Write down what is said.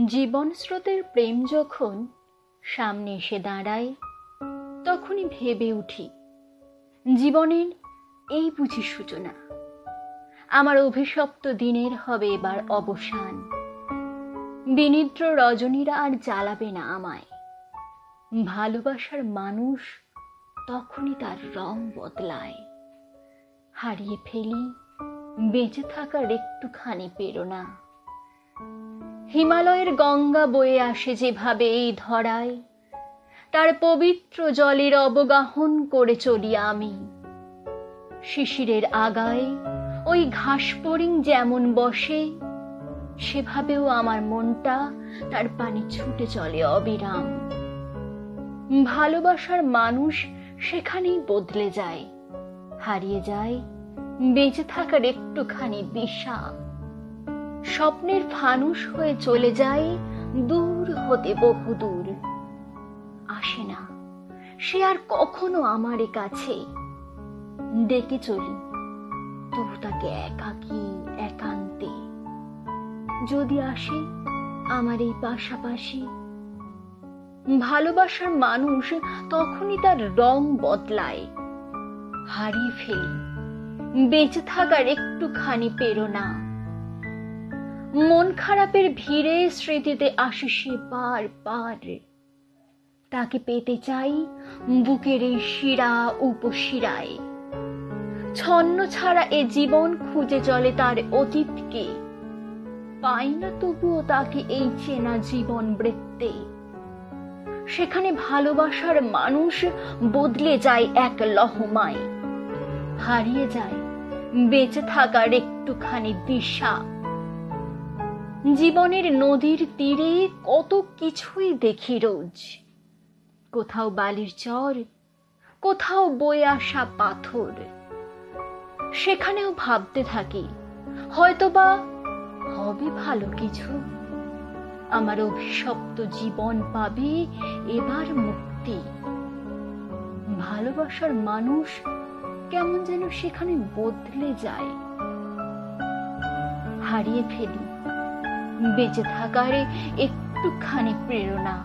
জীবন স্রোতের প্রেম যখন সামনে এসে দাঁড়ায়, তখনই ভেবে উঠি জীবনের এই বুঝি সূচনা। আমার অভিশপ্ত দিনের হবে এবার অবসান। বিনিদ্র রজনীরা আর জ্বালাবে না আমায়। ভালোবাসার মানুষ তখনই তার রং বদলায়। হারিয়ে ফেলি বেঁচে থাকার একটুখানি প্রেরণা। হিমালয়ের গঙ্গা বয়ে আসে যেভাবে এই ধরায়, তার পবিত্র জলের অবগাহন করে চলি আমি। শিশিরের আগায় ওই ঘাস ফড়িং যেমন বসে, সেভাবেও আমার মনটা তার পানে ছুটে চলে অবিরাম। ভালোবাসার মানুষ সেখানেই বদলে যায়, হারিয়ে যায় বেঁচে থাকার একটুখানি দিশা। স্বপ্নের ফানুষ হয়ে চলে যায় দূর হতে বহুদূর। আসে না সে আর কখনো আমার কাছে। ডেকে চলি তবু তাকে একাকী একান্তে। যদি আসে আমার এই পাশাপাশি, ভালোবাসার মানুষ তখনই তার রং বদলায়। হারিয়ে ফেলি বেঁচে থাকার একটুখানি প্রেরণা। মন খারাপের ভিড়ে স্মৃতিতে আসে সে বার বার। তাকে পেতে চাই বুকের এই শিরা উপশিরায়। ছন্ন ছাড়া এ জীবন খুঁজে চলে তার অতীতকে। পাই না তবুও তাকে এই চেনা জীবন বৃত্তে। সেখানে ভালোবাসার মানুষ বদলে যায় এক লহমায়। হারিয়ে যায় বেঁচে থাকার একটুখানি দিশা। জীবনের নদীর তীরে কত কিছুই দেখি রোজ। কোথাও বালির চর, কোথাও বয়ে আসা পাথর। সেখানেও ভাবতে থাকি হয়তোবা হবে ভালো কিছু। আমার অভিশপ্ত জীবন পাবে এবার মুক্তি। ভালোবাসার মানুষ কেমন যেন সেখানে বদলে যায়। হারিয়ে ফেলি বেঁচে থাকার একটুখানি প্রেরণা।